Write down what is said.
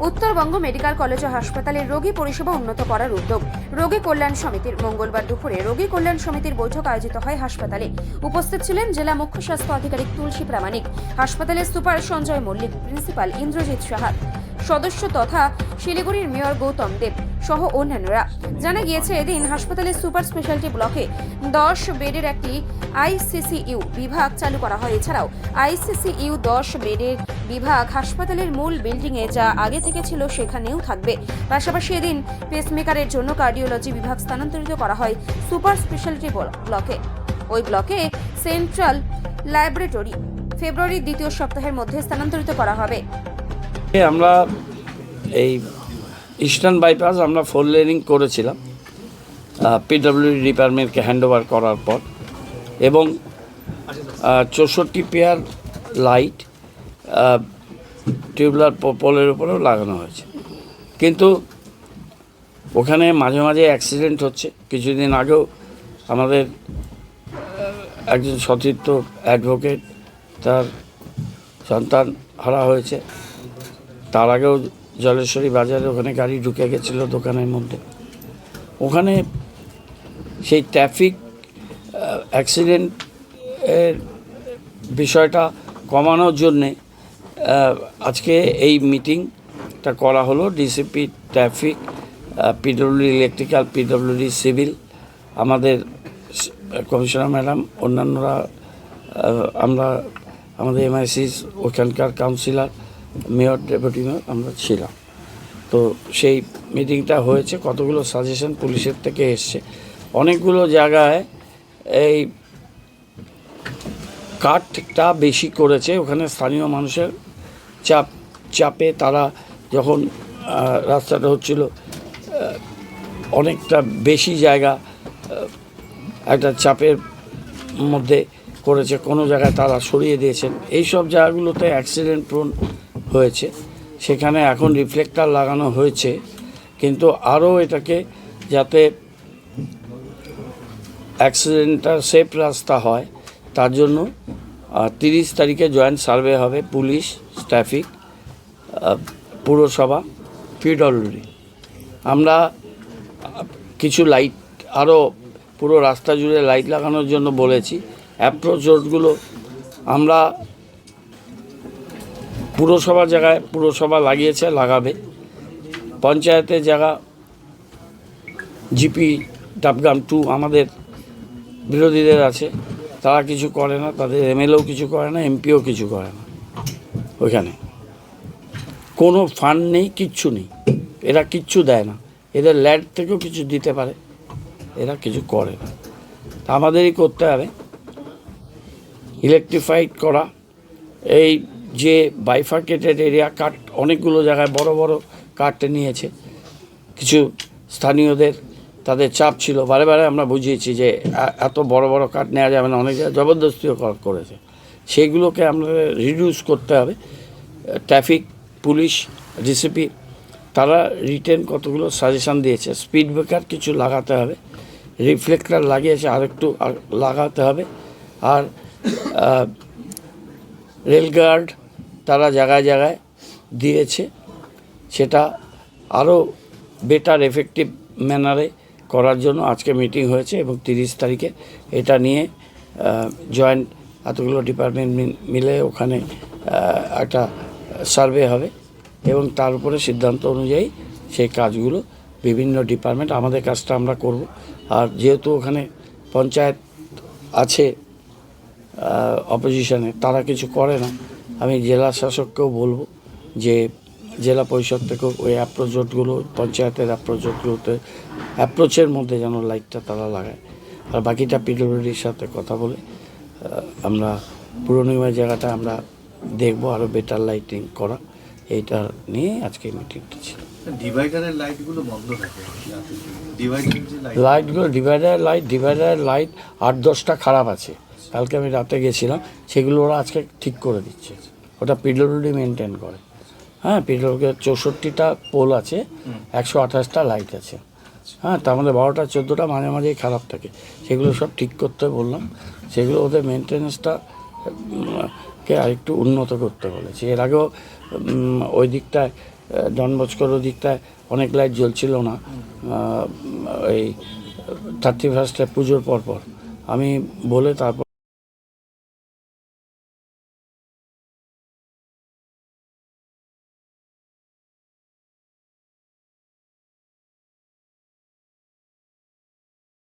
Uttarbanga medical college ও হাসপাতালে রোগী পরিষেবা উন্নত করার উদ্যোগ। রোগী কল্যাণ সমিতির মঙ্গলবার দুপুরে রোগী কল্যাণ সমিতির বৈঠক আয়োজিত হয় হাসপাতালে। উপস্থিত ছিলেন জেলা মুখ্য স্বাস্থ্য আধিকারিক তুলসী প্রামাণিক, হাসপাতালের সুপার সঞ্জয় মল্লিক, প্রিন্সিপাল ইন্দ্রজিৎ সাহা, সদস্য তথা শিলিগুড়ির মেয়র গৌতম দেব সহ অন্যান্যরা। জানা গিয়েছে, এদিন হাসপাতালের সুপার স্পেশালিটি ব্লকে 10 বেডের একটি আইসিসিইউ বিভাগ চালু করা হয়। এছাড়াও আইসিসিইউ 10 বেডের বিভাগ হাসপাতালের মূল বিল্ডিংয়ে যা আগে থেকে ছিল সেখানেও থাকবে। পাশাপাশি এদিন পেসমেকারের জন্য কার্ডিওলজি বিভাগ স্থানান্তরিত করা হয় সুপার স্পেশালিটি ব্লকে। ওই ব্লকে সেন্ট্রাল ল্যাবরেটরি ফেব্রুয়ারির দ্বিতীয় সপ্তাহের মধ্যে স্থানান্তরিত করা হবে। আমরা এই ইস্টার্ন বাইপাস আমরা 4 লেনিং করেছিলাম পিডব্লিউডি ডিপার্টমেন্টকে হ্যান্ডওভার করার পর, এবং 64 পেয়ার লাইট টিউবলার পোলের উপরেও লাগানো হয়েছে। কিন্তু ওখানে মাঝে মাঝে অ্যাক্সিডেন্ট হচ্ছে। কিছুদিন আগেও আমাদের একজন সতীর্থ অ্যাডভোকেট তার সন্তান হারা হয়েছে। তার আগেও জলেশ্বরী বাজারে ওখানে গাড়ি ঢুকে গেছিলো দোকানের মধ্যে। ওখানে সেই ট্রাফিক অ্যাক্সিডেন্টের বিষয়টা কমানোর জন্যে আজকে এই মিটিংটা করা হলো। DCP traffic, PWD electrical, PWD civil, আমাদের কমিশনার ম্যাডাম, অন্যান্যরা, আমরা আমাদের এমআইসিস, ওখানকার কাউন্সিলর, মেয়র, ডেপুটি মেয়র আমরা ছিলাম। তো সেই মিটিংটা হয়েছে। কতগুলো সাজেশন পুলিশের থেকে এসছে। অনেকগুলো জায়গায় এই কাটটা বেশি করেছে। ওখানে স্থানীয় মানুষের চাপে তারা যখন রাস্তাটা হচ্ছিল অনেকটা বেশি জায়গা একটা চাপের মধ্যে করেছে। কোনো জায়গায় তারা সরিয়ে দিয়েছেন। এই সব জায়গাগুলোতে অ্যাক্সিডেন্ট প্রোন হয়েছে। সেখানে এখন রিফ্লেক্টার লাগানো হয়েছে, কিন্তু আরও এটাকে যাতে অ্যাক্সিডেন্টটা সেফ রাস্তা হয় তার জন্য 30 তারিখে জয়েন্ট সার্ভে হবে। পুলিশ, ট্রাফিক, পুরসভা, পিডব্লিউডি। আমরা কিছু লাইট আরও পুরো রাস্তা জুড়ে লাইট লাগানোর জন্য বলেছি। অ্যাপ্রোচ রোডগুলো আমরা পুরসভার জায়গায় পুরসভা লাগিয়েছে, লাগাবে। পঞ্চায়েতের জায়গা জিপি ডাবগ্রাম 2 আমাদের বিরোধীদের আছে, তারা কিছু করে না। তাদের এমএলএও কিছু করে না, এমপিও কিছু করে না। ওইখানে কোনো ফান্ড নেই, কিচ্ছু নেই। এরা কিচ্ছু দেয় না। এদের ল্যান্ড থেকেও কিছু দিতে পারে, এরা কিছু করে না। আমাদেরই করতে হবে ইলেকট্রিফাইড করা। এই যে বাইফার্কেটেড এরিয়া কাট, অনেকগুলো জায়গায় বড় বড় কাট নিয়েছে। কিছু স্থানীয়দের তাদের চাপ ছিল, বারে বারে আমরা বুঝিয়েছি যে এত বড় বড় কাট নেওয়া যাবে না। অনেক জায়গায় জবরদস্তিও করেছে। সেগুলোকে আমরা রিডিউস করতে হবে। ট্রাফিক, পুলিশ, ডিসিপি তারা রিটেন কতগুলো সাজেশান দিয়েছে। স্পিড ব্রেকার কিছু লাগাতে হবে, রিফ্লেক্টার লাগিয়েছে আরেকটু লাগাতে হবে। আর রেলগার্ড তারা জায়গায় জায়গায় দিয়েছে, সেটা আরও বেটার এফেক্টিভ ম্যানারে করার জন্য আজকে মিটিং হয়েছে। এবং 30 তারিখে এটা নিয়ে জয়েন্ট এতগুলো ডিপার্টমেন্ট মিলে ওখানে একটা সার্ভে হবে, এবং তার উপরে সিদ্ধান্ত অনুযায়ী সেই কাজগুলো বিভিন্ন ডিপার্টমেন্ট, আমাদের কাজটা আমরা করব। আর যেহেতু ওখানে পঞ্চায়েত আছে অপোজিশনে, তারা কিছু করে না, আমি জেলা শাসককেও বলবো যে জেলা পরিষদ থেকেও ওই অ্যাপ্রোচ রোডগুলো, পঞ্চায়েতের অ্যাপ্রোচ রোডগুলোতে অ্যাপ্রোচের মধ্যে যেন লাইটটা তারা লাগায়। আর বাকিটা পিডব্লিউডির সাথে কথা বলে আমরা পুরনিময় জায়গাটা আমরা দেখবো আরও বেটার লাইটিং করা। এইটা নিয়ে আজকে মিটিংটা ছিল। ডিভাইডারের লাইটগুলো বন্ধ থাকে, ডিভাইডারের লাইট 8-10টা খারাপ আছে। কালকে আমি রাতে গেছিলাম, সেগুলো ওরা আজকে ঠিক করে দিচ্ছে। ওটা পিডব্লিউডি মেনটেন করে। হ্যাঁ, পিডব্লিউডির 64টা পোল আছে, 128টা লাইট আছে। হ্যাঁ, তার মধ্যে 12টা 14টা মাঝে মাঝেই খারাপ থাকে। সেগুলো সব ঠিক করতে বললাম। সেগুলো ওদের মেনটেন্যান্সটা কে আরেকটু উন্নত করতে বলেছি। এর আগেও ওই দিকটায় ডনবস্কোর দিকটায় অনেক লাইট জ্বলছিল না এই 31 পুজোর পরপর আমি বলে তারপর